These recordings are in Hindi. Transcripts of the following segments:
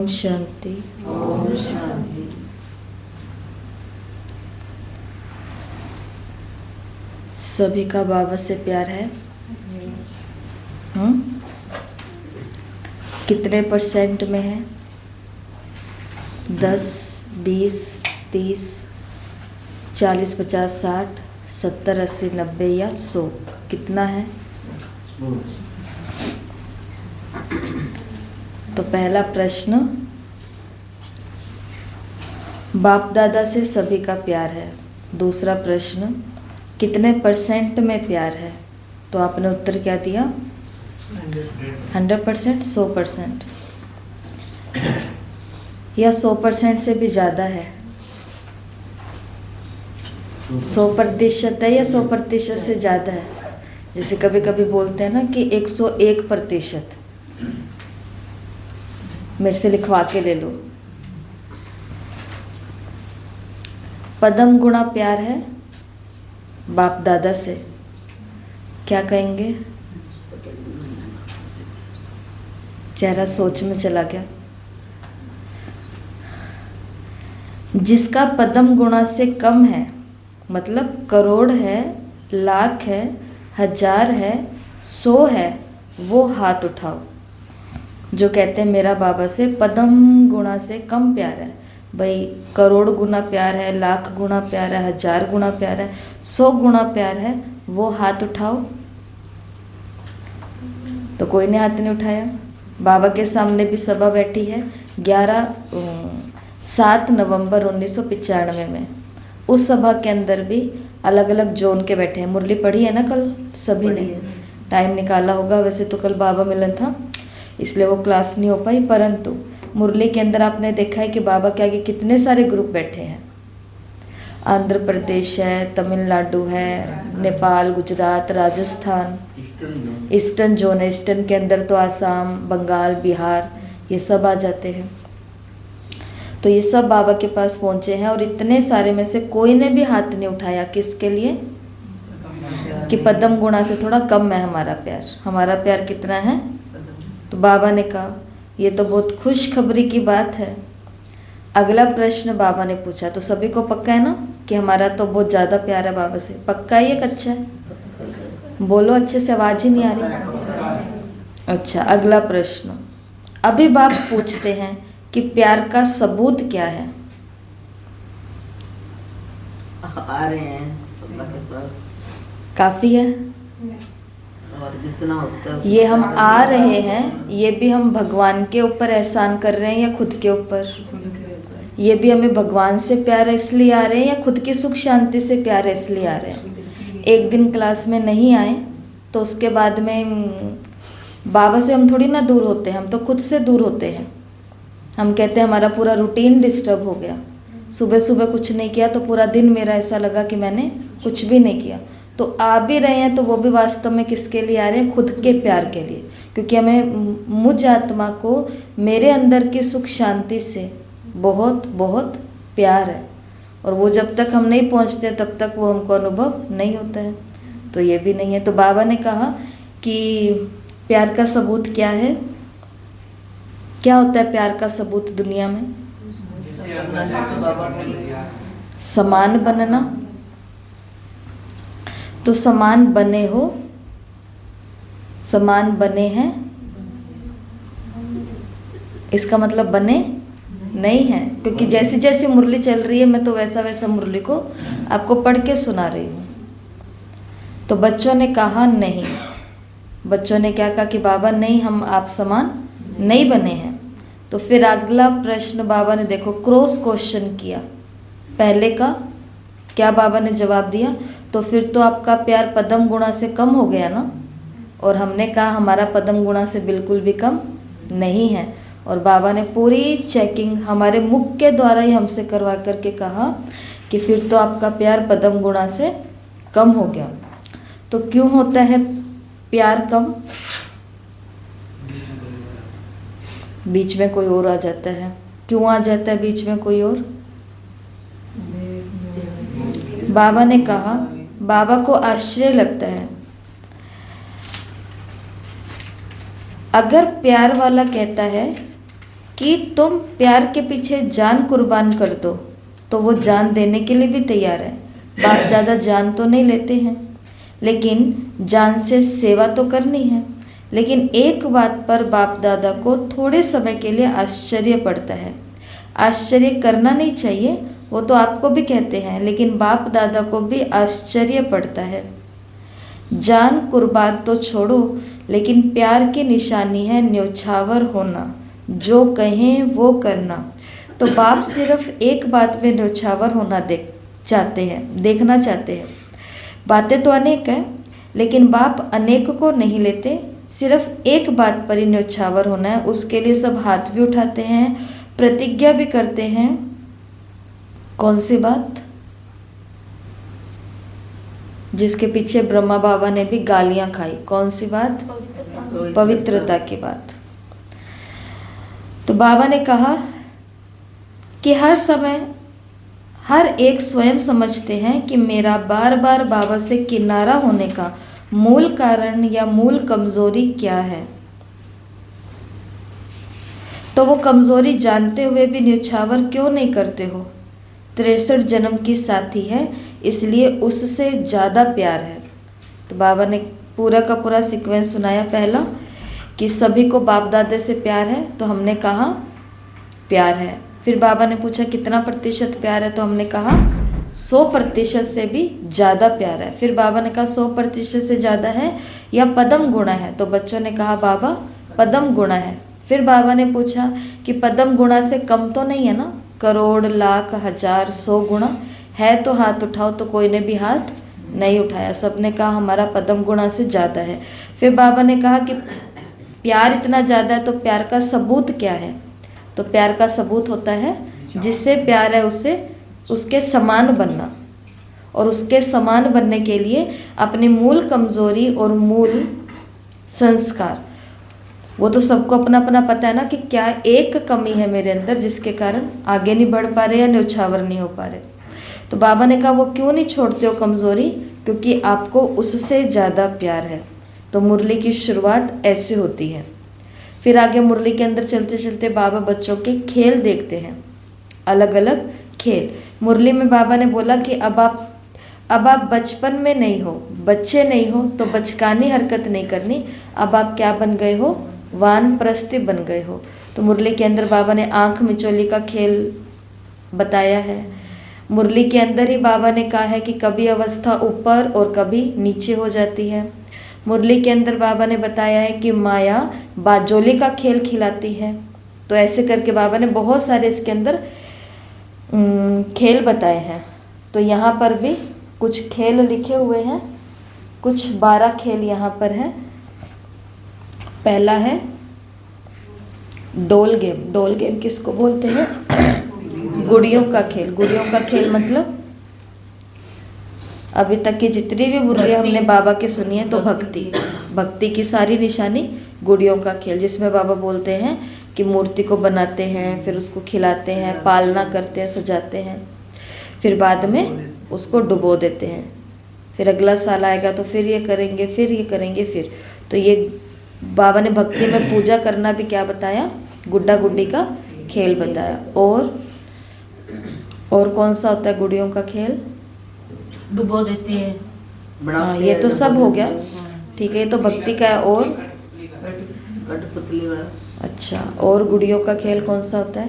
ओम शांति। ओम शांति। सभी का बाबा से प्यार है। कितने % में है? 10, 20, 30, 40, 50, 60, 70, 80, 90 या 100? कितना है? तो पहला प्रश्न, बाप दादा से सभी का प्यार है। दूसरा प्रश्न, कितने % में प्यार है? तो आपने उत्तर क्या दिया? 100%, 100% या 100% से भी ज़्यादा है? 100% है या 100% से ज़्यादा है? जैसे कभी कभी बोलते हैं ना कि 101%। मेरे से लिखवा के ले लो। पदम गुणा प्यार है बाप दादा से, क्या कहेंगे? चेहरा सोच में चला गया। जिसका पदम गुणा से कम है, मतलब करोड़ है, लाख है, 1000 है, 100 है, वो हाथ उठाओ। जो कहते हैं मेरा बाबा से पदम गुणा से कम प्यार है, भाई करोड़ गुना प्यार है, लाख गुना प्यार है, 1000 गुना प्यार है, 100 गुना प्यार है, वो हाथ उठाओ। तो कोई ने हाथ नहीं उठाया। बाबा के सामने भी सभा बैठी है 7 नवंबर 1995 में। उस सभा के अंदर भी अलग अलग जोन के बैठे हैं। मुरली पढ़ी है ना कल सभी ने? टाइम निकाला होगा। वैसे तो कल बाबा मिलन था इसलिए वो क्लास नहीं हो पाई, परंतु मुरली के अंदर आपने देखा है कि बाबा के आगे कितने सारे ग्रुप बैठे हैं। आंध्र प्रदेश है, तमिलनाडु है, नेपाल, गुजरात, राजस्थान, ईस्टर्न जोन है। ईस्टर्न के अंदर तो आसाम, बंगाल, बिहार, ये सब आ जाते हैं। तो ये सब बाबा के पास पहुंचे हैं और इतने सारे में से कोई ने भी हाथ नहीं उठाया। किसके लिए? कि पदम गुणा से थोड़ा कम है हमारा प्यार। हमारा प्यार कितना है? तो बाबा ने कहा ये तो बहुत खुशखबरी की बात है। अगला प्रश्न बाबा ने पूछा, तो सभी को पक्का है ना कि हमारा तो बहुत ज़्यादा प्यार है बाबा से? पक्का है या कच्चा है? बोलो, अच्छे से आवाज़ ही नहीं आ रही। अच्छा, अगला प्रश्न। अभी बाप पूछते हैं कि प्यार का सबूत क्या है? आ रहे हैं सबके पास, काफ़ी है। और जितना होता है ये हम आ रहे हैं, ये भी हम भगवान के ऊपर एहसान कर रहे हैं या खुद के ऊपर? ये भी हमें भगवान से प्यार है इसलिए आ रहे हैं या खुद की सुख शांति से प्यार है इसलिए आ रहे हैं? एक दिन क्लास में नहीं आए तो उसके बाद में बाबा से हम थोड़ी ना दूर होते हैं, हम तो खुद से दूर होते हैं। हम कहते हैं हमारा पूरा रूटीन डिस्टर्ब हो गया। सुबह सुबह कुछ नहीं किया तो पूरा दिन मेरा ऐसा लगा कि मैंने कुछ भी नहीं किया। तो आ भी रहे हैं तो वो भी वास्तव में किसके लिए आ रहे हैं? खुद के प्यार के लिए। क्योंकि हमें मुझ आत्मा को मेरे अंदर की सुख शांति से बहुत बहुत प्यार है, और वो जब तक हम नहीं पहुंचते तब तक वो हमको अनुभव नहीं होता है। तो ये भी नहीं है। तो बाबा ने कहा कि प्यार का सबूत क्या है? क्या होता है प्यार का सबूत दुनिया में? समान बनना। तो समान बने हो, समान बने हैं, इसका मतलब बने नहीं है। क्योंकि जैसी जैसी मुरली चल रही है मैं तो वैसा वैसा मुरली को आपको पढ़ के सुना रही हूँ। तो बच्चों ने कहा नहीं। बच्चों ने क्या कहा कि बाबा नहीं, हम आप समान नहीं बने हैं। तो फिर अगला प्रश्न बाबा ने देखो क्रॉस क्वेश्चन किया। पहले का क्या बाबा ने जवाब दिया? तो फिर तो आपका प्यार पदम गुणा से कम हो गया ना। और हमने कहा हमारा पदम गुणा से बिल्कुल भी कम नहीं है। और बाबा ने पूरी चेकिंग हमारे मुख के द्वारा ही हमसे करवा करके कहा कि फिर तो आपका प्यार पदम गुणा से कम हो गया। तो क्यों होता है प्यार कम? बीच में कोई और आ जाता है। क्यों आ जाता है बीच में कोई और? बाबा ने कहा, बाबा को आश्चर्य लगता है। अगर प्यार वाला कहता है कि तुम प्यार के पीछे जान कुर्बान कर दो तो वो जान देने के लिए भी तैयार है। बाप दादा जान तो नहीं लेते हैं, लेकिन जान से सेवा तो करनी है। लेकिन एक बात पर बाप दादा को थोड़े समय के लिए आश्चर्य पड़ता है। आश्चर्य करना नहीं चाहिए, वो तो आपको भी कहते हैं, लेकिन बाप दादा को भी आश्चर्य पड़ता है। जान कुर्बान तो छोड़ो, लेकिन प्यार की निशानी है न्योछावर होना, जो कहें वो करना। तो बाप सिर्फ एक बात में न्योछावर होना देखना चाहते हैं। बातें तो अनेक हैं, लेकिन बाप अनेक को नहीं लेते, सिर्फ एक बात पर ही न्योछावर होना है। उसके लिए सब हाथ भी उठाते हैं, प्रतिज्ञा भी करते हैं। कौन सी बात? जिसके पीछे ब्रह्मा बाबा ने भी गालियां खाई। कौन सी बात? पवित्रता की बात। तो बाबा ने कहा कि हर समय हर एक स्वयं समझते हैं कि मेरा बार बार बाबा से किनारा होने का मूल कारण या मूल कमजोरी क्या है। तो वो कमजोरी जानते हुए भी न्योछावर क्यों नहीं करते हो? 63 जन्म की साथी है, इसलिए उससे ज़्यादा प्यार है। तो बाबा ने पूरा का पूरा सीक्वेंस सुनाया। पहला कि सभी को बाप दादे से प्यार है, तो हमने कहा प्यार है। फिर बाबा ने पूछा कितना प्रतिशत प्यार है, तो हमने कहा 100% से भी ज़्यादा प्यार है। फिर बाबा ने कहा 100% से ज़्यादा है या पदम गुणा है, तो बच्चों ने कहा बाबा पदम गुणा है। फिर बाबा ने पूछा कि पदम गुणा से कम तो नहीं है ना? करोड़, लाख, हजार, 100 गुणा है तो हाथ उठाओ, तो कोई ने भी हाथ नहीं उठाया। सबने कहा हमारा पदम गुणा से ज़्यादा है। फिर बाबा ने कहा कि प्यार इतना ज़्यादा है तो प्यार का सबूत क्या है? तो प्यार का सबूत होता है जिससे प्यार है उससे उसके समान बनना, और उसके समान बनने के लिए अपनी मूल कमजोरी और मूल संस्कार, वो तो सबको अपना अपना पता है ना कि क्या एक कमी है मेरे अंदर जिसके कारण आगे नहीं बढ़ पा रहे या न्योछावर नहीं हो पा रहे। तो बाबा ने कहा वो क्यों नहीं छोड़ते हो कमजोरी? क्योंकि आपको उससे ज़्यादा प्यार है। तो मुरली की शुरुआत ऐसे होती है। फिर आगे मुरली के अंदर चलते चलते बाबा बच्चों के खेल देखते हैं, अलग अलग खेल। मुरली में बाबा ने बोला कि अब आप बचपन में नहीं हो, बच्चे नहीं हो, तो बचकानी हरकत नहीं करनी। अब आप क्या बन गए हो? वानप्रस्थी बन गए हो। तो मुरली के अंदर बाबा ने आँख मिचौली का खेल बताया है। मुरली के अंदर ही बाबा ने कहा है कि कभी अवस्था ऊपर और कभी नीचे हो जाती है। मुरली के अंदर बाबा ने बताया है कि माया बाजोली का खेल खिलाती है। तो ऐसे करके बाबा ने बहुत सारे इसके अंदर खेल बताए हैं। तो यहाँ पर भी कुछ खेल लिखे हुए हैं, कुछ 12 खेल यहाँ पर है। पहला है डोल गेम। डोल गेम किसको बोलते हैं? गुड़ियों का खेल। गुड़ियों का खेल मतलब अभी तक की जितनी भी मुरलियाँ हमने बाबा के सुनी है, तो भक्ति की सारी निशानी गुड़ियों का खेल, जिसमें बाबा बोलते हैं कि मूर्ति को बनाते हैं, फिर उसको खिलाते हैं, पालना करते हैं, सजाते हैं, फिर बाद में उसको डुबो देते हैं। फिर अगला साल आएगा तो फिर ये करेंगे, फिर ये करेंगे, फिर। तो ये बाबा ने भक्ति में पूजा करना भी क्या बताया? गुड्डा गुड्डी का खेल बताया। और कौन सा होता है गुड़ियों का खेल? डुबो देते हैं। हाँ, ये तो सब हो गया, ठीक है, ये तो भक्ति का है। और कठपुतली वाला। अच्छा, और गुड़ियों का खेल कौन सा होता है?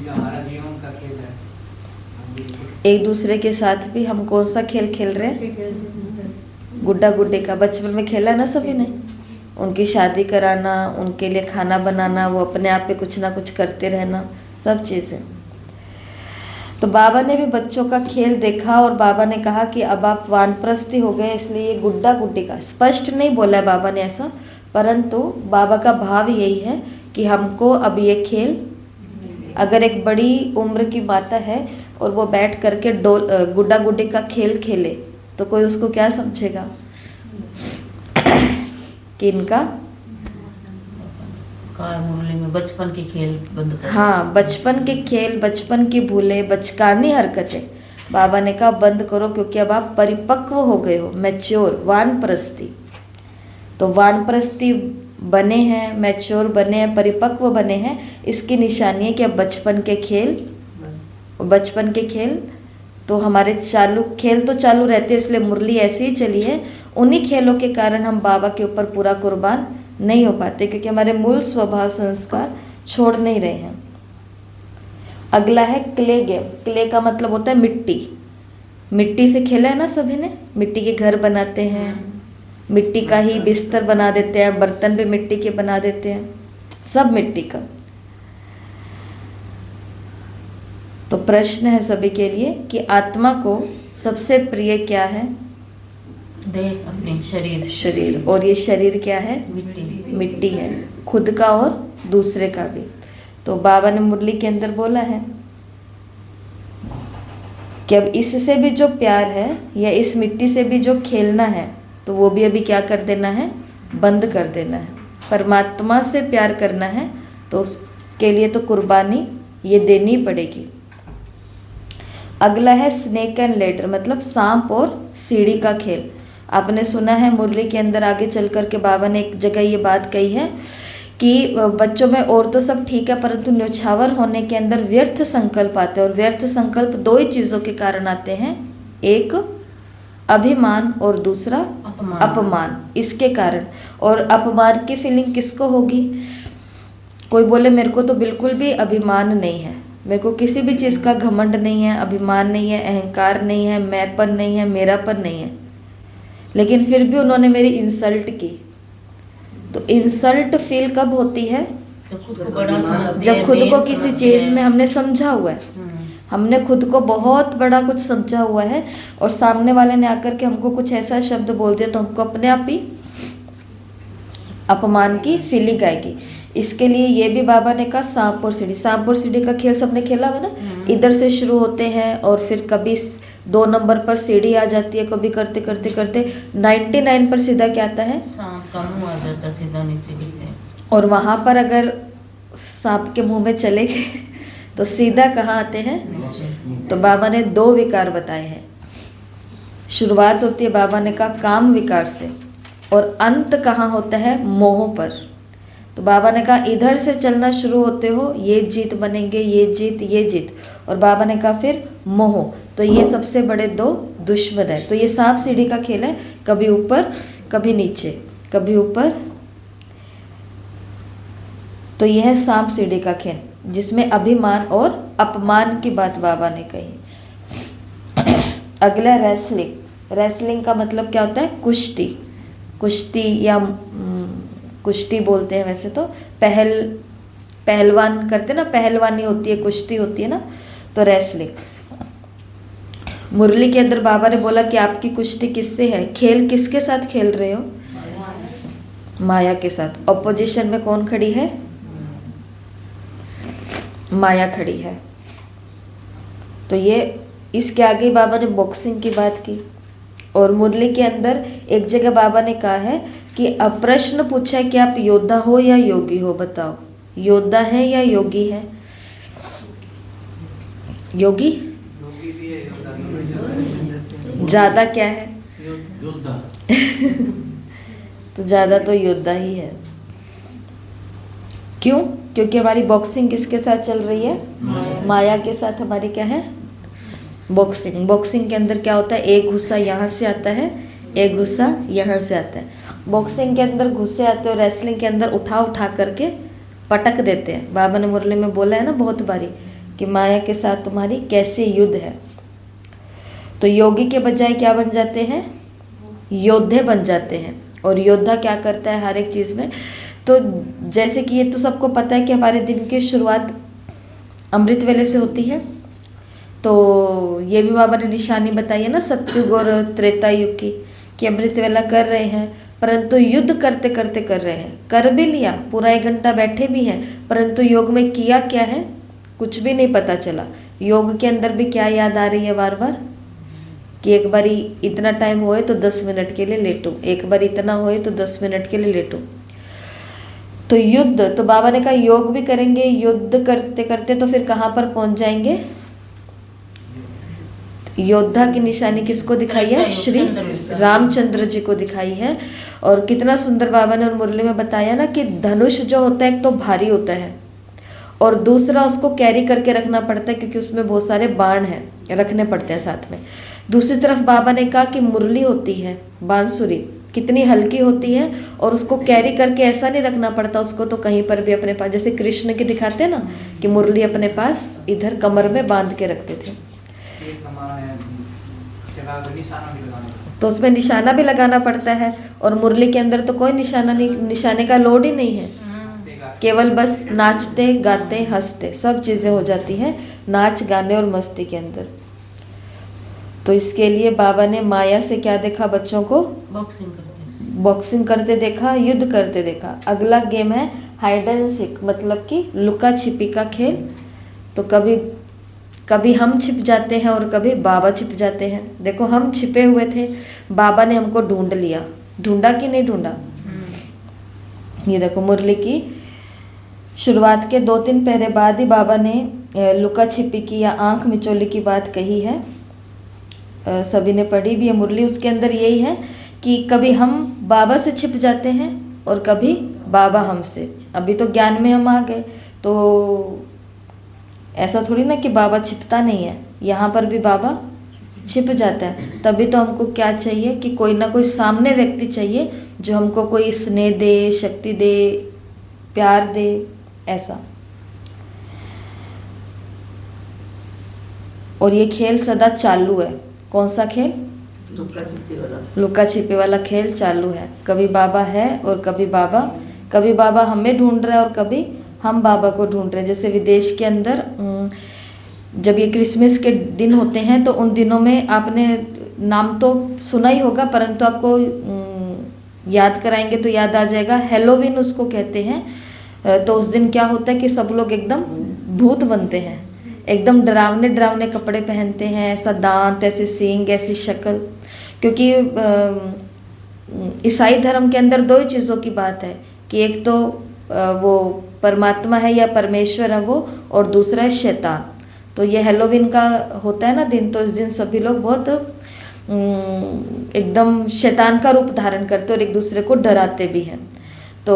हमारा जीवन का खेल है। एक दूसरे के साथ भी हम कौन सा खेल खेल रहे हैं? गुड्डा गुड्डी का। बचपन में खेला ना सभी ने। उनकी शादी कराना, उनके लिए खाना बनाना, वो अपने आप पे कुछ ना कुछ करते रहना, सब चीज़ें। तो बाबा ने भी बच्चों का खेल देखा और बाबा ने कहा कि अब आप वानप्रस्थी हो गए, इसलिए ये गुड्डा गुड्डी का। स्पष्ट नहीं बोला है बाबा ने ऐसा, परंतु बाबा का भाव यही है कि हमको अब ये खेल, अगर एक बड़ी उम्र की माता है और वो बैठ करके गुड्डा गुड्डी का खेल खेले, तो कोई उसको क्या समझेगा कि इनका मुरली में बचपन के खेल बंद कर। हाँ, बचपन के खेल, बचपन की भूले, बचकानी हरकतें बाबा ने कहा बंद करो, क्योंकि अब आप परिपक्व हो गए हो, मैच्योर, वानप्रस्थी। तो वानप्रस्थी बने हैं, मैच्योर बने हैं, परिपक्व बने हैं, इसकी निशानी है कि अब बचपन के खेल तो हमारे खेल तो चालू रहते, इसलिए मुरली ऐसी ही चली है। उन्हीं खेलों के कारण हम बाबा के ऊपर पूरा कुर्बान नहीं हो पाते, क्योंकि हमारे मूल स्वभाव संस्कार छोड़ नहीं रहे हैं। अगला है क्ले गेम। क्ले का मतलब होता है मिट्टी। मिट्टी से खेला है ना सभी ने, मिट्टी के घर बनाते हैं, मिट्टी का ही बिस्तर बना देते हैं, बर्तन भी मिट्टी के बना देते हैं, सब मिट्टी का। तो प्रश्न है सभी के लिए कि आत्मा को सबसे प्रिय क्या है? देह, अपने शरीर। और ये शरीर क्या है? मिट्टी है, खुद का और दूसरे का भी। तो बाबा ने मुरली के अंदर बोला है कि अब इससे भी जो प्यार है या इस मिट्टी से भी जो खेलना है, तो वो भी अभी क्या कर देना है? बंद कर देना है। परमात्मा से प्यार करना है तो उसके लिए तो कुर्बानी ये देनी पड़ेगी। अगला है स्नेक एंड लेडर, मतलब सांप और सीढ़ी का खेल। आपने सुना है मुरली के अंदर आगे चल कर के बाबा ने एक जगह ये बात कही है कि बच्चों में और तो सब ठीक है, परंतु न्योछावर होने के अंदर व्यर्थ संकल्प आते हैं। और व्यर्थ संकल्प दो ही चीज़ों के कारण आते हैं, एक अभिमान और दूसरा अपमान। इसके कारण, और अपमान की फीलिंग किसको होगी? कोई बोले मेरे को तो बिल्कुल भी अभिमान नहीं है, मेरे को किसी भी चीज़ का घमंड नहीं है, अभिमान नहीं है, अहंकार नहीं है, मैंपन नहीं है, मेरापन नहीं है, लेकिन फिर भी उन्होंने मेरी इंसल्ट की। तो इंसल्ट फील कब होती है? जब खुद को बड़ा समझते हैं, जब खुद को मेन किसी समझते चीज़ हैं। में हमने समझा हुआ है, हमने खुद को बहुत बड़ा कुछ समझा हुआ है, और सामने वाले ने आकर के हमको कुछ ऐसा शब्द बोल दिया तो हमको अपने आप ही अपमान की फीलिंग आएगी। इसके लिए ये भी बाबा ने कहा सांप और सीढ़ी। सांप और सीढ़ी का खेल सबने खेला हुआ ना, इधर से शुरू होते हैं और फिर कभी 2 नंबर पर सीढ़ी आ जाती है, कभी करते करते करते 99 पर सीधा क्या आता है? सांप का मुंह आ जाता, सीधा नीचे गिरते हैं। और वहाँ पर अगर सांप के मुंह में चले गए तो सीधा कहाँ आते हैं? तो बाबा ने 2 विकार बताए हैं। शुरुआत होती है बाबा ने कहा काम विकार से, और अंत कहाँ होता है? मोह पर। तो बाबा ने कहा इधर से चलना शुरू होते हो, ये जीत बनेंगे, ये जीत, और बाबा ने कहा फिर मोह। तो ये सबसे बड़े 2 दुश्मन है। तो ये सांप सीढ़ी का खेल है, कभी ऊपर कभी नीचे, कभी ऊपर। तो यह है सांप सीढ़ी का खेल, जिसमें अभिमान और अपमान की बात बाबा ने कही। अगला रेसलिंग। रेसलिंग का मतलब क्या होता है? कुश्ती या कुश्ती बोलते हैं वैसे तो। पहलवान करते ना, पहलवानी होती है, कुश्ती होती है ना, तो रेसलिंग। मुरली के अंदर बाबा ने बोला कि आपकी कुश्ती किससे है? खेल किसके साथ खेल रहे हो? माया के साथ। ऑपोजिशन में कौन खड़ी है? माया खड़ी है। तो ये इसके आगे बाबा ने बॉक्सिंग की बात की। और मुरली के अंदर एक जगह बाबा ने कहा है कि अब प्रश्न पूछा है कि आप योद्धा हो या योगी हो, बताओ योद्धा है या योगी है? योगी भी है, योद्धा भी है। ज्यादा क्या है? योद्धा। तो ज्यादा तो योद्धा ही है। क्यों? क्योंकि हमारी बॉक्सिंग किसके साथ चल रही है? माया के साथ हमारी क्या है? बॉक्सिंग। बॉक्सिंग के अंदर क्या होता है? एक गुस्सा यहाँ से आता है, एक गुस्सा यहाँ से आता है। बॉक्सिंग के अंदर गुस्से आते हैं और रेसलिंग के अंदर उठा करके पटक देते हैं। बाबा ने मुरली में बोला है ना बहुत बारी कि माया के साथ तुम्हारी कैसे युद्ध है। तो योगी के बजाय क्या बन जाते हैं? योद्धे बन जाते हैं। और योद्धा क्या करता है हर एक चीज़ में? तो जैसे कि ये तो सबको पता है कि हमारे दिन की शुरुआत अमृत वेले से होती है। तो ये भी बाबा ने निशानी बताई है ना सत्युग और त्रेता युग की, कि अमृत वेला कर रहे हैं, परंतु युद्ध करते करते कर रहे हैं। कर भी लिया, पूरा 1 घंटा बैठे भी हैं, परंतु योग में किया क्या है कुछ भी नहीं पता चला। योग के अंदर भी क्या याद आ रही है बार बार कि एक बारी इतना टाइम होए तो 10 मिनट के लिए लेटूं, एक बार इतना होए तो 10 मिनट के लिए लेटूं। तो युद्ध, तो बाबा ने कहा योग भी करेंगे, युद्ध करते करते तो फिर कहाँ पर पहुंच जाएंगे? योद्धा की निशानी किसको दिखाई है? श्री रामचंद्र जी को दिखाई है। और कितना सुंदर बाबा ने और मुरली में बताया ना कि धनुष जो होता है एक तो भारी होता है और दूसरा उसको कैरी करके रखना पड़ता है क्योंकि उसमें बहुत सारे बाण हैं, रखने पड़ते हैं साथ में। दूसरी तरफ बाबा ने कहा कि मुरली होती है, बांसुरी कितनी हल्की होती है और उसको कैरी करके ऐसा नहीं रखना पड़ता उसको, तो कहीं पर भी अपने पास, जैसे कृष्ण के दिखाते हैं ना कि मुरली अपने पास इधर कमर में बांध के रखते थे, एक हमारे जगह पे निशाना भी लगाना पड़ता तो उसमें निशाना भी लगाना पड़ता है। और मुरली के अंदर तो कोई निशाना नहीं, निशाने का लोड ही नहीं है, है। केवल बस नाचते गाते हंसते सब चीज़ें हो जाती हैं नाच गाने और मस्ती के अंदर। तो इसके लिए बाबा ने माया से क्या देखा? बच्चों को बॉक्सिंग करते देखा, युद्ध करते देखा। अगला गेम है हाइड एंड सीक, मतलब कि लुका छिपी का खेल। तो कभी हम छिप जाते हैं और कभी बाबा छिप जाते हैं। देखो हम छिपे हुए थे, बाबा ने हमको ढूंढ लिया, ढूंढा कि नहीं ढूंढा? ये देखो मुरली की शुरुआत के 2-3 पहरे बाद ही बाबा ने लुका छिपी की या आंख मिचोली की बात कही है। सभी ने पढ़ी भी है मुरली, उसके अंदर यही है कि कभी हम बाबा से छिप जाते हैं और कभी बाबा हमसे। अभी तो ज्ञान में हम आ गए तो ऐसा थोड़ी ना कि बाबा छिपता नहीं है, यहाँ पर भी बाबा छिप जाता है। तभी तो हमको क्या चाहिए कि कोई ना कोई सामने व्यक्ति चाहिए जो हमको कोई स्नेह दे, शक्ति दे, प्यार दे, ऐसा। और ये खेल सदा चालू है। कौन सा खेल? लुका छिपी वाला खेल चालू है। कभी बाबा है और कभी बाबा हमें ढूंढ रहा है और कभी हम बाबा को ढूंढ रहे हैं। जैसे विदेश के अंदर जब ये क्रिसमस के दिन होते हैं तो उन दिनों में आपने नाम तो सुना ही होगा, परंतु आपको याद कराएंगे तो याद आ जाएगा, हैलोवीन उसको कहते हैं। तो उस दिन क्या होता है कि सब लोग एकदम भूत बनते हैं, एकदम डरावने डरावने कपड़े पहनते हैं, ऐसा दांत, ऐसे सींग, ऐसी शक्ल। क्योंकि ईसाई धर्म के अंदर 2 ही चीज़ों की बात है कि एक तो वो परमात्मा है या परमेश्वर है वो, और दूसरा है शैतान। तो ये हैलोवीन का होता है ना दिन, तो इस दिन सभी लोग बहुत एकदम शैतान का रूप धारण करते और एक दूसरे को डराते भी हैं। तो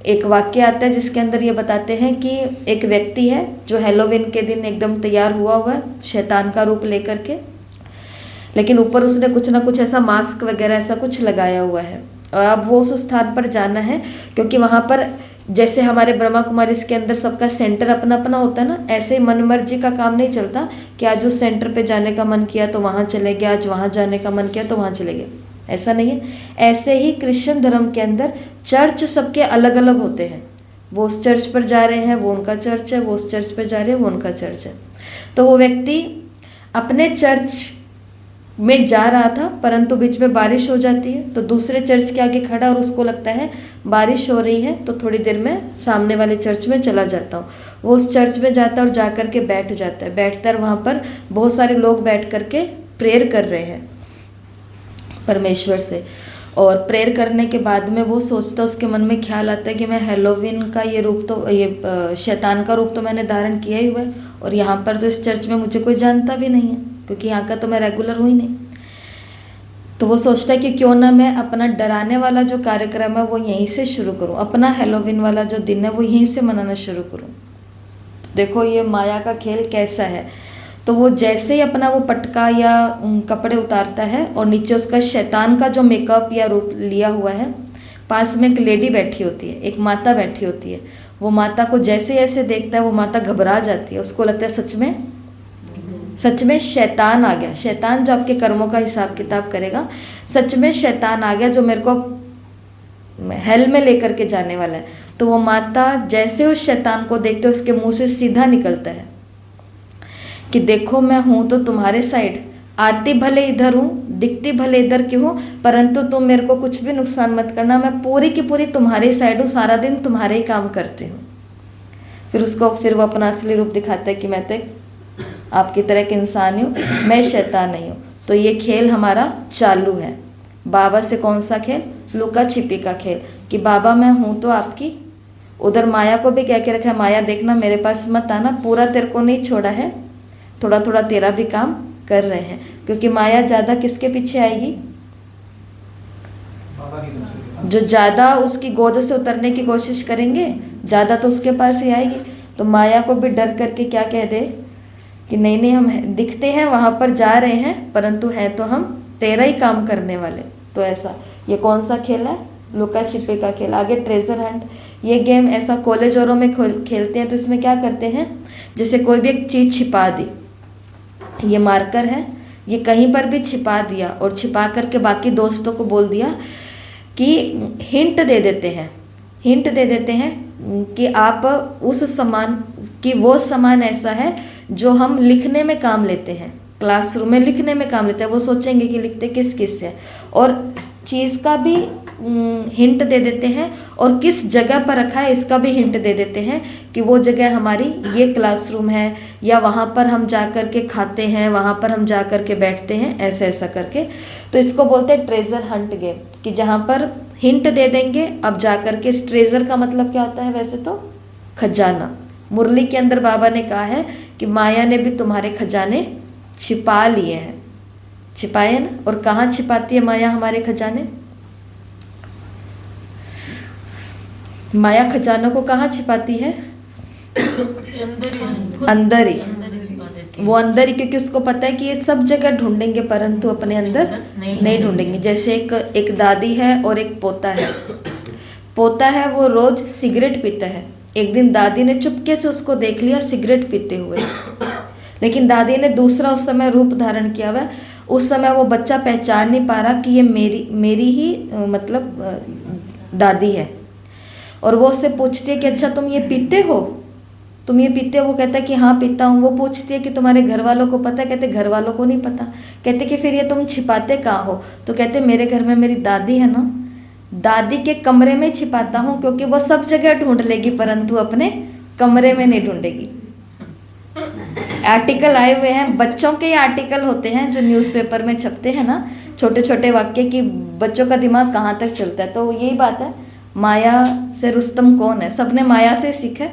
एक वाक्य आता है जिसके अंदर ये बताते हैं कि एक व्यक्ति है जो हैलोवीन के दिन एकदम तैयार हुआ है शैतान का रूप लेकर के, लेकिन ऊपर उसने कुछ ना कुछ ऐसा मास्क वगैरह ऐसा कुछ लगाया हुआ है। और अब वो उस स्थान पर जाना है क्योंकि वहाँ पर जैसे हमारे ब्रह्मा कुमारी इसके अंदर सबका सेंटर अपना अपना होता है ना, ऐसे मन मर्जी का काम नहीं चलता कि आज उस सेंटर पे जाने का मन किया तो वहाँ चले गए, आज वहाँ जाने का मन किया तो वहाँ चले गए, ऐसा नहीं है। ऐसे ही क्रिश्चियन धर्म के अंदर चर्च सबके अलग अलग होते हैं। वो उस चर्च पर जा रहे हैं, वो उनका चर्च है, वो उस चर्च पर जा रहे हैं, वो उनका चर्च है। तो वो व्यक्ति अपने चर्च में जा रहा था, परंतु बीच में बारिश हो जाती है तो दूसरे चर्च के आगे खड़ा और उसको लगता है बारिश हो रही है तो थोड़ी देर में सामने वाले चर्च में चला जाता हूँ। वो उस चर्च में जाता है और जा कर के बैठ जाता है। बैठता है, वहाँ पर बहुत सारे लोग बैठ कर के प्रेयर कर रहे हैं परमेश्वर से। और प्रेयर करने के बाद में वो सोचता, उसके मन में ख्याल आता है कि मैं हैलोवीन का ये रूप तो, ये शैतान का रूप तो मैंने धारण किया ही हुआ है और यहाँ पर तो इस चर्च में मुझे कोई जानता भी नहीं है क्योंकि यहाँ का तो मैं रेगुलर हूँ ही नहीं। तो वो सोचता है कि क्यों ना मैं अपना डराने वाला जो कार्यक्रम है वो यहीं से शुरू करूँ, अपना हैलोवीन वाला जो दिन है वो यहीं से मनाना शुरू करूँ। तो देखो ये माया का खेल कैसा है। तो वो जैसे ही अपना वो पटका या कपड़े उतारता है और नीचे उसका शैतान का जो मेकअप या रूप लिया हुआ है, पास में एक लेडी बैठी होती है, एक माता बैठी होती है। वो माता को जैसे जैसे देखता है वो माता घबरा जाती है, उसको लगता है सच में शैतान आ गया, शैतान जो आपके कर्मों का हिसाब किताब करेगा, सच में शैतान आ गया जो मेरे को हेल में लेकर के जाने वाला है। तो वो माता जैसे उस शैतान को देखते उसके मुंह से सीधा निकलता है कि देखो मैं हूँ तो तुम्हारे साइड, आती भले इधर हूँ, दिखती भले इधर की हूँ, परंतु तुम मेरे को कुछ भी नुकसान मत करना, मैं पूरी की पूरी तुम्हारे साइड हूँ, सारा दिन तुम्हारे ही काम करती हूँ। फिर वो अपना असली रूप दिखाता है कि मैं तो आपकी तरह के इंसान हूँ, मैं शैतान नहीं हूँ। तो ये खेल हमारा चालू है। बाबा से कौन सा खेल? लुका छिपी का खेल, कि बाबा मैं हूँ तो आपकी। उधर माया को भी कह के रखा है, माया देखना मेरे पास मत आना, पूरा तेरे को नहीं छोड़ा है, थोड़ा थोड़ा तेरा भी काम कर रहे हैं, क्योंकि माया ज़्यादा किसके पीछे आएगी? बाबा की दूसरी जो ज़्यादा उसकी गोद से उतरने की कोशिश करेंगे ज़्यादा तो उसके पास ही आएगी। तो माया को भी डर करके क्या कह दे कि नहीं नहीं, हम दिखते हैं वहाँ पर जा रहे हैं, परंतु है तो हम तेरा ही काम करने वाले। तो ऐसा, ये कौन सा खेल है? लुका छिपे का खेल। आगे ट्रेजर हंट, ये गेम ऐसा कॉलेज औरों में खेलते हैं। तो इसमें क्या करते हैं, जैसे कोई भी एक चीज़ छिपा दी, ये मार्कर है, ये कहीं पर भी छिपा दिया और छिपा करके बाकी दोस्तों को बोल दिया कि हिंट दे देते हैं, हिंट दे देते हैं कि आप उस सामान कि वो सामान ऐसा है जो हम लिखने में काम लेते हैं, क्लासरूम में लिखने में काम लेते हैं। वो सोचेंगे कि लिखते किस किस से, और चीज़ का भी हिंट दे देते हैं और किस जगह पर रखा है इसका भी हिंट दे देते हैं कि वो जगह हमारी ये क्लासरूम है, या वहाँ पर हम जा कर के खाते हैं, वहाँ पर हम जा कर के बैठते हैं, ऐसा ऐसा करके। तो इसको बोलते हैं ट्रेजर हंट गेम, कि जहाँ पर हिंट दे देंगे, अब जा कर के इस ट्रेजर का मतलब क्या होता है वैसे तो? खजाना। मुरली के अंदर बाबा ने कहा है कि माया ने भी तुम्हारे खजाने छिपा लिए हैं, छिपाए ना। और कहाँ छिपाती है माया हमारे खजाने? माया खजानों को कहाँ छिपाती है? अंदर ही। छिपा देती है। वो अंदर ही, क्योंकि उसको पता है कि ये सब जगह ढूंढेंगे परंतु अपने अंदर नहीं ढूंढेंगे। जैसे एक दादी है और एक पोता है। पोता है वो रोज सिगरेट पीता है। एक दिन दादी ने चुपके से उसको देख लिया सिगरेट पीते हुए, लेकिन दादी ने दूसरा उस समय रूप धारण किया हुआ। उस समय वो बच्चा पहचान नहीं पा रहा कि ये मेरी ही मतलब दादी है। और वो उससे पूछती है कि अच्छा तुम ये पीते हो, तुम ये पीते हो? वो कहता है कि हाँ पीता हूँ। वो पूछती है कि तुम्हारे घर वालों को पता है? कहते घर वालों को नहीं पता। कहते कि फिर ये तुम छिपाते कहाँ हो? तो कहते मेरे घर में मेरी दादी है ना, दादी के कमरे में छिपाता हूँ, क्योंकि वो सब जगह ढूंढ लेगी परंतु अपने कमरे में नहीं ढूंढेगी। आर्टिकल आए हुए हैं, बच्चों के ही आर्टिकल होते हैं जो न्यूज़पेपर में छपते हैं ना, छोटे छोटे वाक्य की बच्चों का दिमाग कहाँ तक चलता है। तो यही बात है, माया से रुस्तम कौन है? सबने माया से सीखा।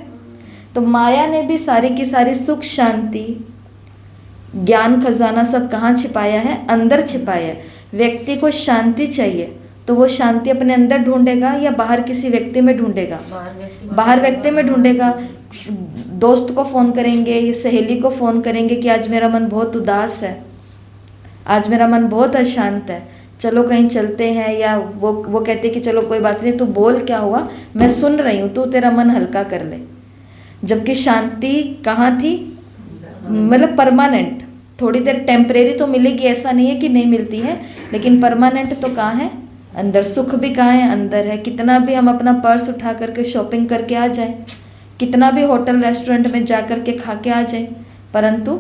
तो माया ने भी सारी की सारी सुख शांति ज्ञान खजाना सब कहाँ छिपाया है? अंदर छिपाया है। व्यक्ति को शांति चाहिए तो वो शांति अपने अंदर ढूंढेगा या बाहर किसी व्यक्ति में ढूंढेगा? बाहर व्यक्ति में ढूंढेगा। दोस्त को फ़ोन करेंगे, सहेली को फ़ोन करेंगे कि आज मेरा मन बहुत उदास है, आज मेरा मन बहुत अशांत है, चलो कहीं चलते हैं। या वो कहते कि चलो कोई बात नहीं, तू बोल क्या हुआ, मैं सुन रही हूँ, तू तेरा मन हल्का कर ले। जबकि शांति कहाँ थी? मतलब परमानेंट। थोड़ी देर टेम्परेरी तो मिलेगी, ऐसा नहीं है कि नहीं मिलती है, लेकिन परमानेंट तो कहाँ है? अंदर। सुख भी कहाँ है? अंदर है। कितना भी हम अपना पर्स उठा करके शॉपिंग करके आ जाएं, कितना भी होटल रेस्टोरेंट में जा कर के खा के आ जाएं, परंतु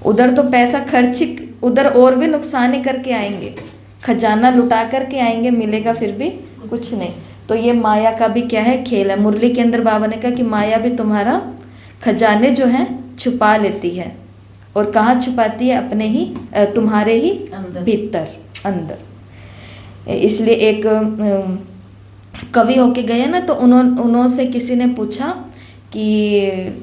उधर तो पैसा खर्च, उधर और भी नुकसान ही करके आएंगे, खजाना लुटा करके आएंगे, मिलेगा फिर भी कुछ नहीं। तो ये माया का भी क्या है? खेल है। मुरली के अंदर बाबा ने कहा कि माया भी तुम्हारा खजाने जो हैं छुपा लेती है। और कहाँ छुपाती है? अपने ही तुम्हारे ही भीतर, अंदर। इसलिए एक कवि होके गए ना, तो उन्होंने किसी ने पूछा कि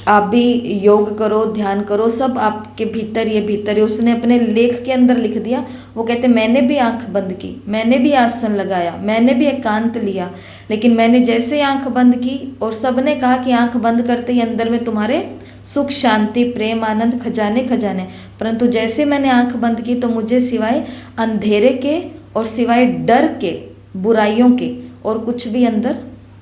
आप भी योग करो, ध्यान करो, सब आपके भीतर ये भीतर है। उसने अपने लेख के अंदर लिख दिया। वो कहते मैंने भी आंख बंद की, मैंने भी आसन लगाया, मैंने भी एकांत लिया, लेकिन मैंने जैसे आंख बंद की और सबने कहा कि आंख बंद करते ही अंदर में तुम्हारे सुख शांति प्रेम आनंद खजाने खजाने, परंतु जैसे मैंने आंख बंद की तो मुझे सिवाय अंधेरे के और सिवाय डर के, बुराइयों के और कुछ भी अंदर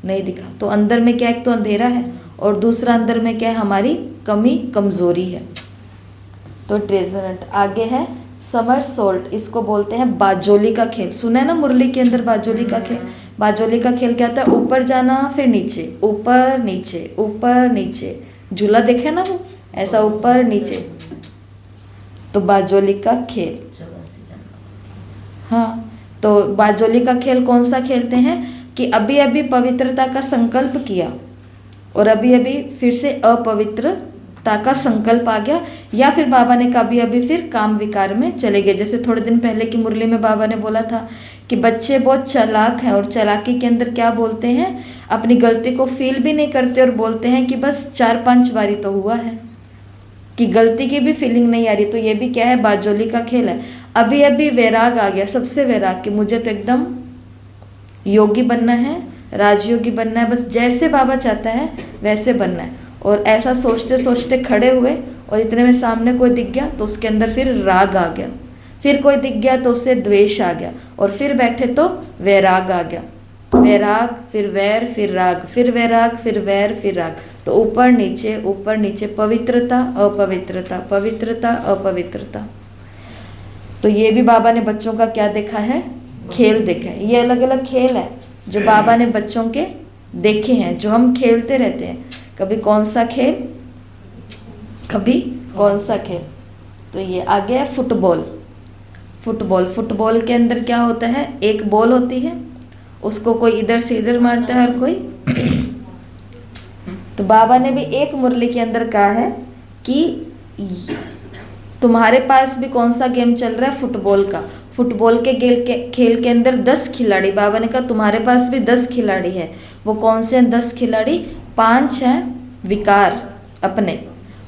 नहीं दिखा। तो अंदर में क्या? एक तो अंधेरा है और दूसरा अंदर में क्या है? हमारी कमी कमजोरी है। तो ट्रेजर हंट। आगे है समर सोल्ट, इसको बोलते हैं बाजोली का खेल। सुना है ना मुरली के अंदर बाजोली का खेल? बाजोली का खेल क्या होता है? ऊपर जाना फिर नीचे, ऊपर नीचे, ऊपर नीचे। झूला देखे ना वो, ऐसा ऊपर नीचे। तो बाजोली का खेल। हाँ, तो बाजोली का खेल कौन सा खेलते हैं कि अभी अभी पवित्रता का संकल्प किया और अभी अभी फिर से अपवित्रता का संकल्प आ गया, या फिर बाबा ने कभी अभी फिर काम विकार में चले गए। जैसे थोड़े दिन पहले की मुरली में बाबा ने बोला था कि बच्चे बहुत चालाक हैं और चालाकी के अंदर क्या बोलते हैं? अपनी गलती को फील भी नहीं करते और बोलते हैं कि बस 4-5 बारी तो हुआ है, कि गलती की भी फीलिंग नहीं आ रही, तो ये भी क्या है, बाजोली का खेल है। अभी अभी वैराग आ गया, सबसे वैराग कि मुझे तो एकदम योगी बनना है, राजयोगी बनना है, बस जैसे बाबा चाहता है वैसे बनना है। और ऐसा सोचते सोचते खड़े हुए और इतने में सामने कोई दिख गया तो उसके अंदर फिर राग आ गया, फिर कोई दिख गया तो उससे द्वेष आ गया, और फिर बैठे तो वैराग आ गया। वैराग, फिर वैर, फिर राग, फिर वैराग, फिर वैर, फिर राग। तो ऊपर नीचे पवित्रता अपवित्रता, पवित्रता अपवित्रता। तो ये भी बाबा ने बच्चों का क्या देखा है, खेल देखा है। ये अलग अलग खेल है जो बाबा ने बच्चों के देखे हैं, जो हम खेलते रहते हैं, कभी कौन सा खेल, कभी कौन सा खेल। तो ये आ गया फुटबॉल। फुटबॉल के अंदर क्या होता है, एक बॉल होती है, उसको कोई इधर से इधर मारता है और कोई तो बाबा ने भी एक मुरली के अंदर कहा है कि तुम्हारे पास भी कौन सा गेम चल रहा है, फुटबॉल का। फुटबॉल के खेल के अंदर 10 खिलाड़ी, बाबा ने कहा तुम्हारे पास भी 10 खिलाड़ी है। वो कौन से हैं 10 खिलाड़ी, 5 हैं विकार अपने,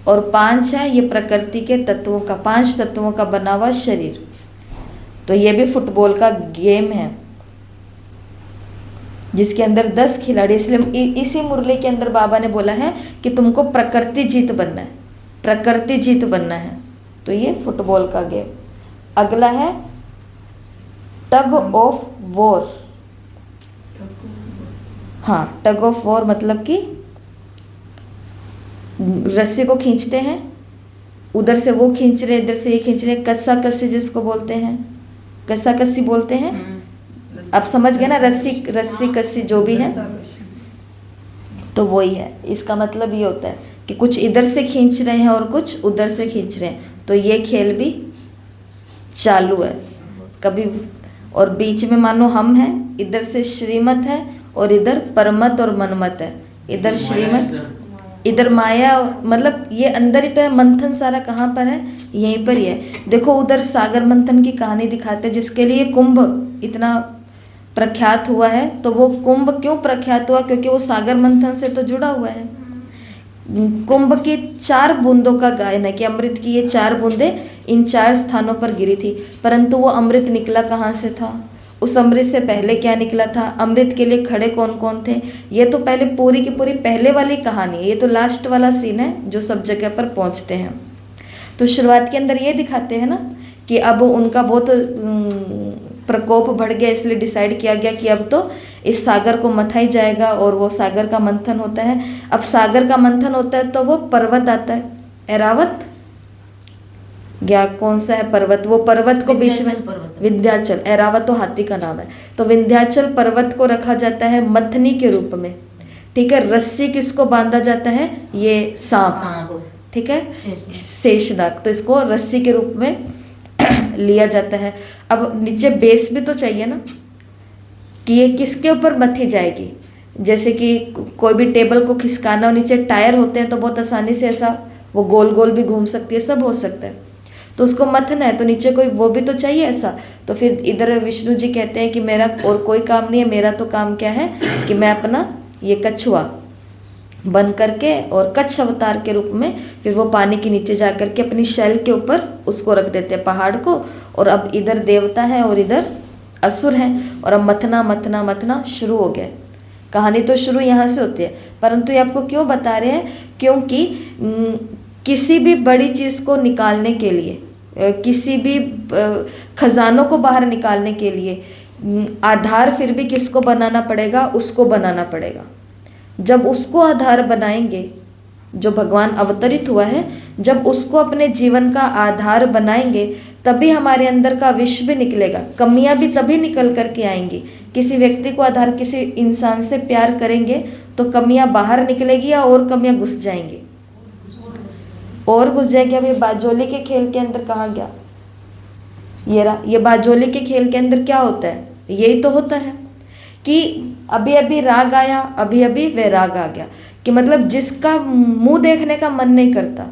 और 5 है ये प्रकृति के तत्वों का, 5 तत्वों का बना हुआ शरीर। तो ये भी फुटबॉल का गेम है जिसके अंदर 10 खिलाड़ी। इसलिए इसी मुरली के अंदर बाबा ने बोला है कि तुमको प्रकृति जीत बनना है, प्रकृति जीत बनना है। तो ये फुटबॉल का गेम। अगला है टग ऑफ वॉर। हाँ, टग ऑफ वॉर मतलब कि रस्सी को खींचते हैं, उधर से वो खींच रहे, इधर से ये खींच रहे, कस्सा कस्सी जिसको बोलते हैं, कस्सा कस्सी बोलते हैं। आप समझ गए ना, रस्सी कस्सी जो भी है, तो वही है। इसका मतलब ये होता है कि कुछ इधर से खींच रहे हैं और कुछ उधर से खींच रहे हैं। तो ये खेल भी चालू है कभी। और बीच में मानो हम हैं, इधर से श्रीमत है और इधर परमत और मनमत है। इधर श्रीमत, इधर माया, मतलब ये अंदर ही तो है। मंथन सारा कहाँ पर है, यहीं पर ही है। देखो उधर सागर मंथन की कहानी दिखाते हैं, जिसके लिए कुंभ इतना प्रख्यात हुआ है। तो वो कुंभ क्यों प्रख्यात हुआ, क्योंकि वो सागर मंथन से तो जुड़ा हुआ है। कुंभ की 4 बूंदों का गायन है कि अमृत की ये 4 बूंदें इन 4 स्थानों पर गिरी थी, परंतु वो अमृत निकला कहाँ से था, उस अमृत से पहले क्या निकला था, अमृत के लिए खड़े कौन कौन थे। ये तो पहले पूरी की पूरी पहले वाली कहानी है, ये तो लास्ट वाला सीन है जो सब जगह पर पहुंचते हैं। तो शुरुआत के अंदर ये दिखाते हैं ना कि अब उनका बहुत प्रकोप बढ़ गया, इसलिए डिसाइड किया गया कि अब तो इस सागर को मथा ही जाएगा, और वो सागर का मंथन होता है। अब सागर का मंथन होता है तो वो पर्वत आता है, ऐरावत क्या कौन सा है पर्वत, वो पर्वत को बीच में विंध्याचल, ऐरावत तो हाथी का नाम है। तो विंध्याचल पर्वत को रखा जाता है मथनी के रूप में, ठीक है। रस्सी किसको बांधा जाता है, ये सांप, ठीक है, शेषनाग। तो इसको रस्सी के रूप में लिया जाता है। अब नीचे बेस भी तो चाहिए ना कि ये किसके ऊपर मथी जाएगी। जैसे कि कोई भी टेबल को खिसकाना, और नीचे टायर होते हैं तो बहुत आसानी से ऐसा वो गोल गोल भी घूम सकती है, सब हो सकता है। तो उसको मथना है तो नीचे कोई वो भी तो चाहिए ऐसा। तो फिर इधर विष्णु जी कहते हैं कि मेरा और कोई काम नहीं है, मेरा तो काम क्या है कि मैं अपना ये कछुआ बन करके और कच्छ अवतार के रूप में फिर वो पानी के नीचे जा करके अपनी शैल के ऊपर उसको रख देते हैं, पहाड़ को। और अब इधर देवता है और इधर असुर हैं, और अब मथना मथना मथना शुरू हो गया। कहानी तो शुरू यहाँ से होती है, परंतु ये आपको क्यों बता रहे हैं, क्योंकि किसी भी बड़ी चीज़ को निकालने के लिए, किसी भी खजानों को बाहर निकालने के लिए आधार फिर भी किसको बनाना पड़ेगा, उसको बनाना पड़ेगा। जब उसको आधार बनाएंगे, जो भगवान अवतरित हुआ है, जब उसको अपने जीवन का आधार बनाएंगे तभी हमारे अंदर का विष भी निकलेगा, कमियां भी तभी निकल करके आएंगी। किसी व्यक्ति को आधार, किसी इंसान से प्यार करेंगे तो कमियां बाहर निकलेगी या और कमियां घुस जाएंगी, और घुस जाएगी। अब ये बाजोली के खेल के अंदर कहाँ गया, ये बाजोली के खेल के अंदर क्या होता है, यही तो होता है कि अभी अभी राग आया, अभी अभी वैराग आ गया। कि मतलब जिसका मुंह देखने का मन नहीं करता,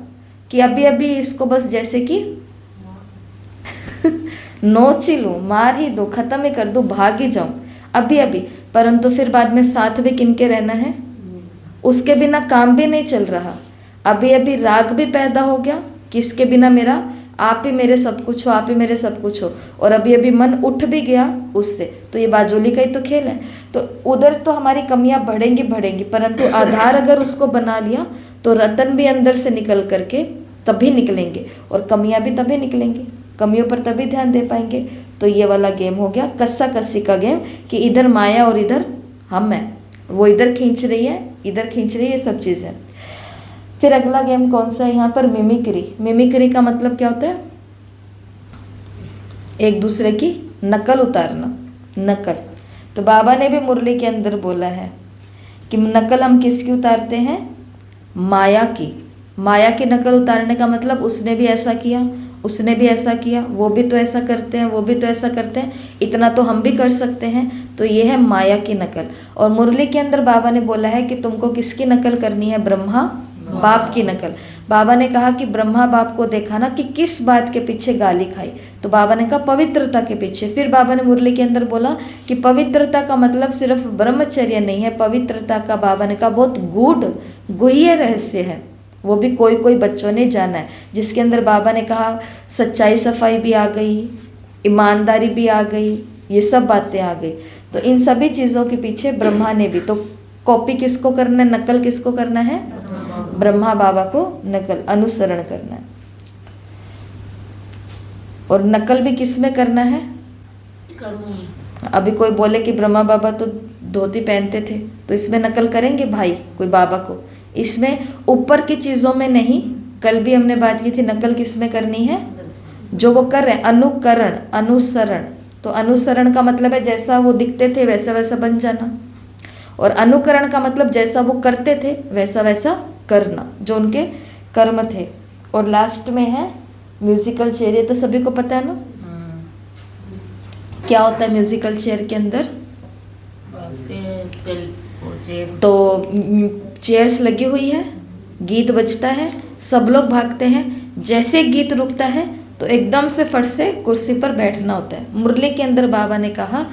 कि अभी अभी इसको बस जैसे कि नोच ही लूँ, मार ही दो, खत्म ही कर दूँ, भाग ही जाऊँ अभी अभी। परंतु फिर बाद में साथ भी किनके रहना है, उसके बिना काम भी नहीं चल रहा। अभी अभी राग भी पैदा हो गया, कि इसके बिना मेरा, आप ही मेरे सब कुछ हो, आप ही मेरे सब कुछ हो। और अभी अभी मन उठ भी गया उससे, तो ये बाजोली का ही तो खेल है। तो उधर तो हमारी कमियां बढ़ेंगी बढ़ेंगी, परंतु आधार अगर उसको बना लिया तो रतन भी अंदर से निकल करके तभी निकलेंगे, और कमियां भी तभी निकलेंगी, कमियों पर तभी ध्यान दे पाएंगे। तो ये वाला गेम हो गया कस्सा कस्सी का गेम, कि इधर माया और इधर हम हैं, वो इधर खींच रही है, इधर खींच रही है, ये सब चीज़ें। फिर अगला गेम कौन सा है यहाँ पर? मिमिक्री। मिमिक्री का मतलब क्या होता है? एक दूसरे की नकल उतारना, नकल। तो बाबा ने भी मुरली के अंदर बोला है कि नकल हम किसकी उतारते हैं? माया की। माया की नकल उतारने का मतलब उसने भी ऐसा किया, उसने भी ऐसा किया, वो भी तो ऐसा करते हैं, वो भी तो ऐसा करते हैं, इतना तो हम भी कर सकते हैं। तो ये है माया की नकल। और मुरली के अंदर बाबा ने बोला है कि तुमको किसकी नकल करनी है? ब्रह्मा बाप की नकल। बाबा ने कहा कि ब्रह्मा बाप को देखा ना कि किस बात के पीछे गाली खाई, तो बाबा ने कहा पवित्रता के पीछे। फिर बाबा ने मुरली के अंदर बोला कि पवित्रता का मतलब सिर्फ ब्रह्मचर्य नहीं है, पवित्रता का बाबा ने कहा बहुत गूढ़ गुह्य रहस्य है, वो भी कोई कोई बच्चों ने जाना है, जिसके अंदर बाबा ने कहा सच्चाई सफाई भी आ गई, ईमानदारी भी आ गई, ये सब बातें आ गई। तो इन सभी चीज़ों के पीछे ब्रह्मा ने भी, तो कॉपी किसको करना है, नकल किसको करना है? ब्रह्मा बाबा को नकल, अनुसरण करना है। और नकल भी किस में करना है? कर्मों में। अभी कोई बोले कि ब्रह्मा बाबा तो धोती पहनते थे, तो इसमें नकल करेंगे भाई कोई बाबा को? इसमें ऊपर की चीज़ों में नहीं। कल भी हमने बात की थी, नकल किस में करनी है? जो वो कर रहे हैं, अनुकरण, अनुसरण। तो अनुसरण का मतलब है जैसा वो दिखते थे वैसा वैसा बन जाना, और अनुकरण का मतलब जैसा वो करते थे वैसा वैसा करना, जो उनके कर्म थे। और लास्ट में है म्यूजिकल चेयर। ये तो सभी को पता है ना क्या होता है म्यूजिकल चेयर के अंदर? तो चेयर्स लगी हुई है, गीत बजता है, सब लोग भागते हैं, जैसे गीत रुकता है तो एकदम से फट से कुर्सी पर बैठना होता है। मुरली के अंदर बाबा ने कहा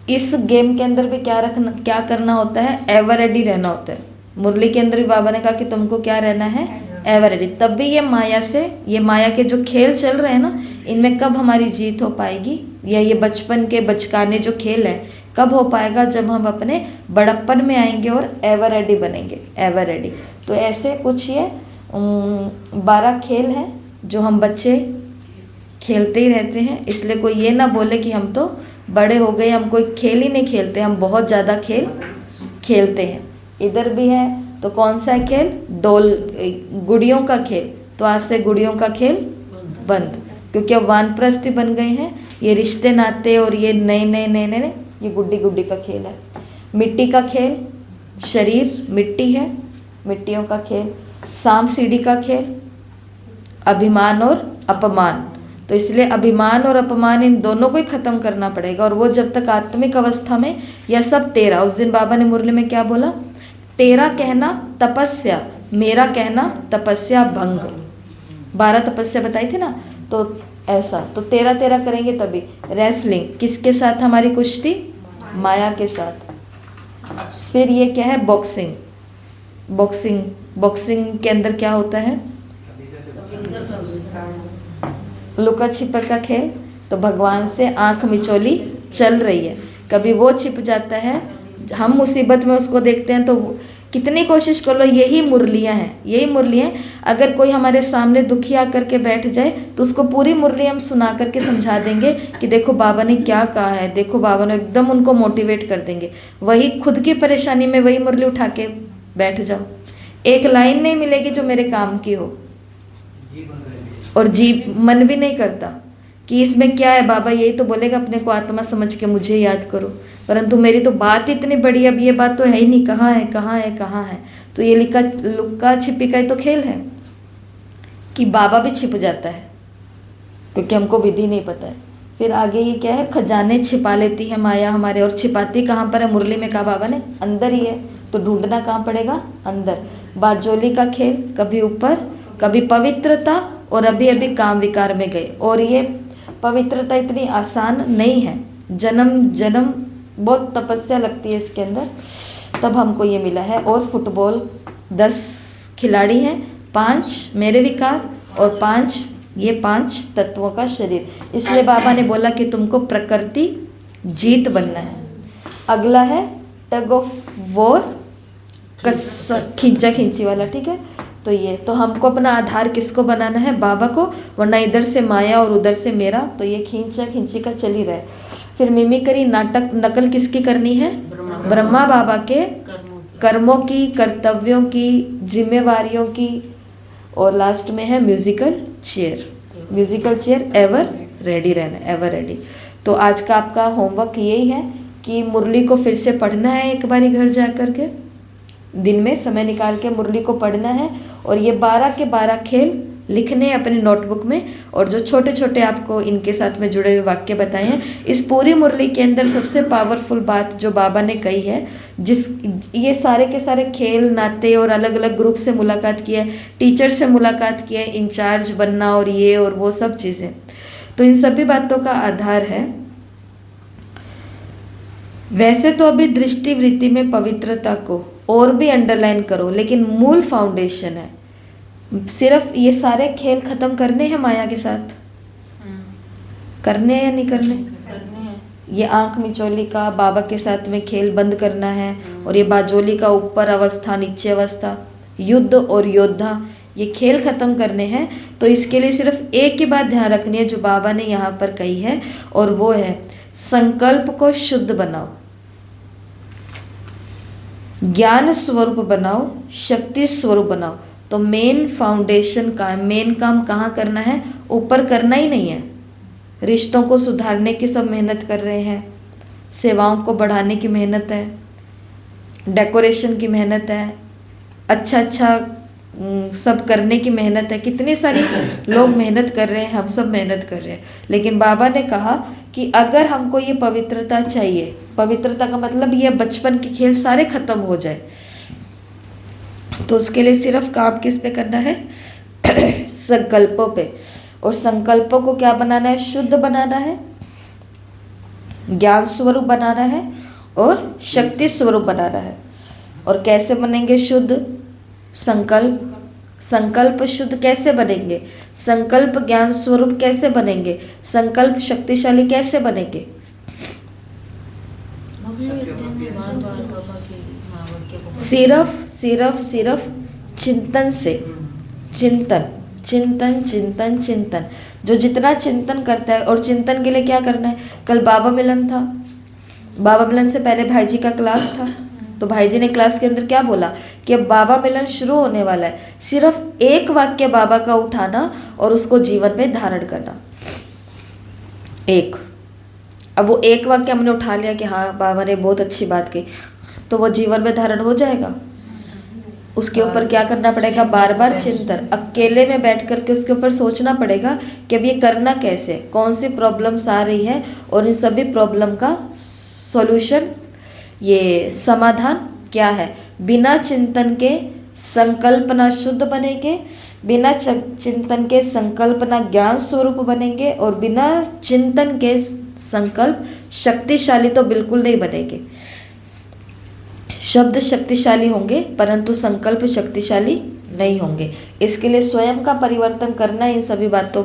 इस गेम के अंदर भी क्या करना होता है? एवर रेडी रहना होता है। मुरली के अंदर भी बाबा ने कहा कि तुमको क्या रहना है? Ever ready. तब भी ये माया से, ये माया के जो खेल चल रहे हैं ना, इनमें कब हमारी जीत हो पाएगी? या ये बचपन के बचकाने जो खेल है कब हो पाएगा? जब हम अपने बड़प्पन में आएंगे और एवर रेडी बनेंगे, एवर रेडी। तो ऐसे कुछ ये 12 खेल हैं जो हम बच्चे खेलते ही रहते हैं। इसलिए कोई ये ना बोले कि हम तो बड़े हो गए, हम कोई खेल ही नहीं खेलते, हम बहुत ज़्यादा खेल खेलते हैं। इधर भी है तो कौन सा खेल? गुड़ियों का खेल। तो आज से गुड़ियों का खेल बंद, क्योंकि अब वानप्रस्थी बन गए हैं। ये रिश्ते नाते और ये नए नए नए नए, ये गुड्डी गुड्डी का खेल है। मिट्टी का खेल, शरीर मिट्टी है, मिट्टियों का खेल। सांप सीढ़ी का खेल, अभिमान और अपमान। तो इसलिए अभिमान और अपमान इन दोनों को ही खत्म करना पड़ेगा। और वो जब तक आत्मिक अवस्था में, यह सब तेरा। उस दिन बाबा ने मुरली में क्या बोला? तेरा कहना तपस्या, मेरा कहना तपस्या भंग। 12 तपस्या बताई थी ना, तो ऐसा तो तेरा तेरा करेंगे तभी। रेसलिंग किसके साथ? हमारी कुश्ती माया के साथ। फिर ये क्या है? बॉक्सिंग। बॉक्सिंग, बॉक्सिंग के अंदर क्या होता है? लुका छिपा का खेल। तो भगवान से आंख मिचौली चल रही है, कभी वो छिप जाता है, हम मुसीबत में उसको देखते हैं। तो कितनी कोशिश कर लो, यही मुरलियाँ हैं, यही मुरलियाँ। अगर कोई हमारे सामने दुखी आकर के बैठ जाए तो उसको पूरी मुरली हम सुना करके समझा देंगे कि देखो बाबा ने क्या कहा है, देखो बाबा ने, एकदम उनको मोटिवेट कर देंगे। वही खुद की परेशानी में वही मुरली उठा के बैठ जाओ, एक लाइन नहीं मिलेगी जो मेरे काम की हो। और जी मन भी नहीं करता कि इसमें क्या है, बाबा यही तो बोलेगा अपने को आत्मा समझ के मुझे याद करो, परंतु मेरी तो बात इतनी बड़ी, अब ये बात तो है ही नहीं, कहाँ है कहाँ है कहाँ है। तो ये लुक्का छिपी का ही तो खेल है कि बाबा भी छिप जाता है क्योंकि हमको विधि नहीं पता है। फिर आगे ये क्या है? खजाने छिपा लेती है माया हमारे। और छिपाती कहाँ पर है? मुरली में कहा बाबा ने अंदर ही है, तो ढूंढना कहाँ पड़ेगा? अंदर। बाजोली का खेल, कभी ऊपर कभी पवित्रता, और अभी अभी काम विकार में गए। और ये पवित्रता इतनी आसान नहीं है, जन्म जन्म बहुत तपस्या लगती है इसके अंदर, तब हमको ये मिला है। और फुटबॉल 10 खिलाड़ी हैं, 5 मेरे विकार और 5 ये 5 तत्वों का शरीर। इसलिए बाबा ने बोला कि तुमको प्रकृति जीत बनना है। अगला है टग ऑफ वॉर, खींचा खींची वाला, ठीक है। तो ये तो हमको अपना आधार किसको बनाना है? बाबा को, वरना इधर से माया और उधर से मेरा, तो ये खींचा खींची का चल ही रहा है। फिर मिमिक्री, नाटक, नकल किसकी करनी है? ब्रह्मा बाबा के कर्मों की, कर्तव्यों की, जिम्मेवारियों की। और लास्ट में है musical chair. Musical chair ever ready रहना, एवर रेडी। तो आज का आपका होमवर्क यही है कि मुरली को फिर से पढ़ना है एक बारी घर जा कर के, दिन में समय निकाल के मुरली को पढ़ना है। और ये 12 के 12 खेल लिखने हैं अपनी नोटबुक में। और जो छोटे छोटे आपको इनके साथ में जुड़े हुए वाक्य बताए हैं, इस पूरी मुरली के अंदर सबसे पावरफुल बात जो बाबा ने कही है, जिस ये सारे के सारे खेल, नाते और अलग अलग ग्रुप से मुलाकात की है, टीचर से मुलाकात की है, इंचार्ज बनना और ये और वो सब चीज़ें, तो इन सभी बातों का आधार है। वैसे तो अभी दृष्टि वृत्ति में पवित्रता को और भी अंडरलाइन करो, लेकिन मूल फाउंडेशन है। सिर्फ ये सारे खेल खत्म करने हैं माया के साथ, करने हैं या नहीं करने? ये आंख मिचौली का बाबा के साथ में खेल बंद करना है। और ये बाजोली का ऊपर अवस्था, नीचे अवस्था, युद्ध और योद्धा, ये खेल खत्म करने हैं। तो इसके लिए सिर्फ एक ही बात ध्यान रखनी है जो बाबा ने यहाँ पर कही है, और वो है संकल्प को शुद्ध बनाओ, ज्ञान स्वरूप बनाओ, शक्ति स्वरूप बनाओ। तो मेन फाउंडेशन का मेन काम कहाँ करना है? ऊपर करना ही नहीं है। रिश्तों को सुधारने की सब मेहनत कर रहे हैं, सेवाओं को बढ़ाने की मेहनत है, डेकोरेशन की मेहनत है, अच्छा अच्छा सब करने की मेहनत है। कितनी सारी लोग मेहनत कर रहे हैं, हम सब मेहनत कर रहे हैं। लेकिन बाबा ने कहा कि अगर हमको ये पवित्रता चाहिए, पवित्रता का मतलब ये बचपन के खेल सारे खत्म हो जाए, तो उसके लिए सिर्फ काम किस पे करना है? संकल्पों पे। और संकल्पों को क्या बनाना है? शुद्ध बनाना है, ज्ञान स्वरूप बनाना है और शक्ति स्वरूप बनाना है। और कैसे बनेंगे शुद्ध? संकल्प शुद्ध कैसे बनेंगे? संकल्प ज्ञान स्वरूप कैसे बनेंगे? संकल्प शक्तिशाली कैसे बनेंगे? सिर्फ चिंतन से। चिंतन जो जितना चिंतन करता है। और चिंतन के लिए क्या करना है? कल बाबा मिलन था, बाबा मिलन से पहले भाई जी का क्लास था, तो भाई जी ने क्लास के अंदर क्या बोला कि अब बाबा मिलन शुरू होने वाला है, सिर्फ एक वाक्य बाबा का उठाना और उसको जीवन में धारण करना। एक, अब वो एक वाक्य हमने उठा लिया कि हाँ बाबा ने बहुत अच्छी बात कही, तो वो जीवन में धारण हो जाएगा। उसके ऊपर क्या करना पड़ेगा? बार बार चिंतन, अकेले में बैठ करके उसके ऊपर सोचना पड़ेगा कि अब ये करना कैसे, कौन सी प्रॉब्लम्स आ रही है, और इन सभी प्रॉब्लम का सॉल्यूशन, ये समाधान क्या है। बिना चिंतन के संकल्पना शुद्ध बनेंगे, बिना चिंतन के संकल्पना ज्ञान स्वरूप बनेंगे, और बिना चिंतन के संकल्प शक्तिशाली तो बिल्कुल नहीं बनेंगे। शब्द शक्तिशाली होंगे परंतु संकल्प शक्तिशाली नहीं होंगे। इसके लिए स्वयं का परिवर्तन करना है इन सभी बातों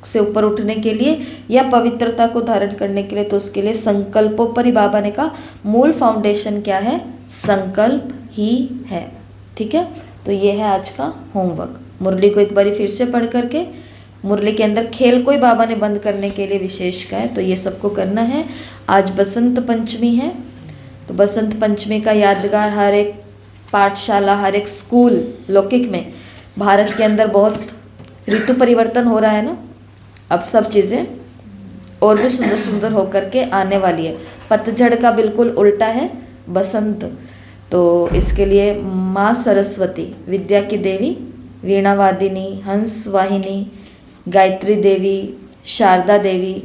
से ऊपर उठने के लिए, या पवित्रता को धारण करने के लिए। तो उसके लिए संकल्पों पर ही बाबा ने कहा मूल फाउंडेशन क्या है? संकल्प ही है। ठीक है, तो ये है आज का होमवर्क। मुरली को एक बारी फिर से पढ़ करके, मुरली के अंदर खेल को ही बाबा ने बंद करने के लिए विशेष कहा है, तो ये सबको करना है। आज बसंत पंचमी है, तो बसंत पंचमी का यादगार हर एक पाठशाला, हर एक स्कूल लौकिक में, भारत के अंदर बहुत ऋतु परिवर्तन हो रहा है ना, अब सब चीज़ें और भी सुंदर सुंदर होकर के आने वाली है। पतझड़ का बिल्कुल उल्टा है बसंत। तो इसके लिए माँ सरस्वती, विद्या की देवी, वीणा वादिनी, हंस वाहिनी, गायत्री देवी, शारदा देवी,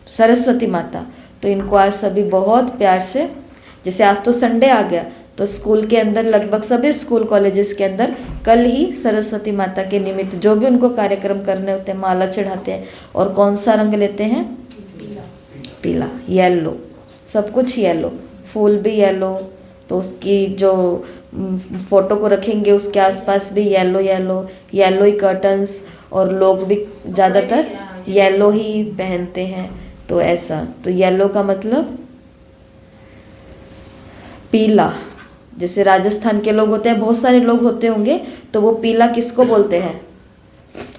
सरस्वती माता, तो इनको आज सभी बहुत प्यार से, जैसे आज तो संडे आ गया, तो स्कूल के अंदर लगभग सभी स्कूल कॉलेजेस के अंदर कल ही सरस्वती माता के निमित्त जो भी उनको कार्यक्रम करने होते हैं, माला चढ़ाते हैं। और कौन सा रंग लेते हैं? पीला, येलो, सब कुछ येलो, फूल भी येलो, तो उसकी जो फोटो को रखेंगे उसके आसपास भी येलो येलो येलो ही कर्टन्स, और लोग भी ज़्यादातर येलो ही पहनते हैं। तो ऐसा, तो येलो का मतलब पीला। जैसे राजस्थान के लोग होते हैं, बहुत सारे लोग होते होंगे, तो वो पीला किसको बोलते हैं?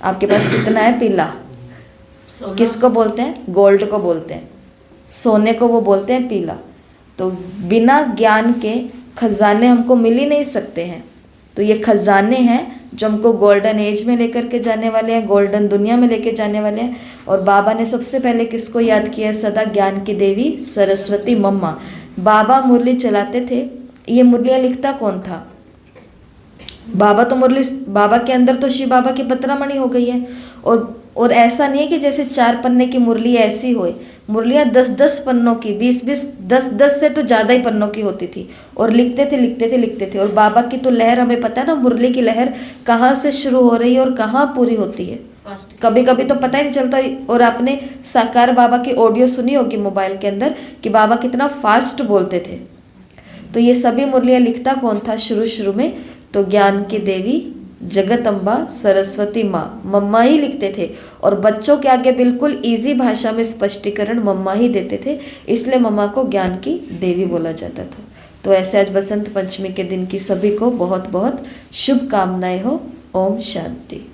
आपके पास कितना है पीला? सोना। किसको बोलते हैं? गोल्ड को बोलते हैं, सोने को वो बोलते हैं पीला। तो बिना ज्ञान के खजाने हमको मिल ही नहीं सकते हैं। तो ये खजाने हैं जो हमको गोल्डन एज में लेकर के जाने वाले हैं, गोल्डन दुनिया में लेके जाने वाले हैं। और बाबा ने सबसे पहले किसको याद किया? सदा ज्ञान की देवी सरस्वती मम्मा। बाबा मुरली चलाते थे। ये मुरलियाँ लिखता कौन था? बाबा तो मुरली, बाबा के अंदर तो शिव बाबा की पतरामणि हो गई है। और ऐसा नहीं है कि जैसे 4 पन्ने की मुरली ऐसी होए, मुरलियाँ 10-10 पन्नों की, 20-20, 10-10 से तो ज़्यादा ही पन्नों की होती थी। और लिखते थे। और बाबा की तो लहर हमें पता है ना, मुरली की लहर कहाँ से शुरू हो रही है और कहाँ पूरी होती है, कभी कभी तो पता ही नहीं चलता। और आपने साकार बाबा की ऑडियो सुनी होगी मोबाइल के अंदर कि बाबा कितना फास्ट बोलते थे। तो ये सभी मुरलियाँ लिखता कौन था शुरू में? तो ज्ञान की देवी जगत अम्बा सरस्वती माँ, मम्मा ही लिखते थे। और बच्चों के आगे बिल्कुल इजी भाषा में स्पष्टीकरण मम्मा ही देते थे, इसलिए मम्मा को ज्ञान की देवी बोला जाता था। तो ऐसे आज बसंत पंचमी के दिन की सभी को बहुत बहुत शुभकामनाएं हो। ओम शांति।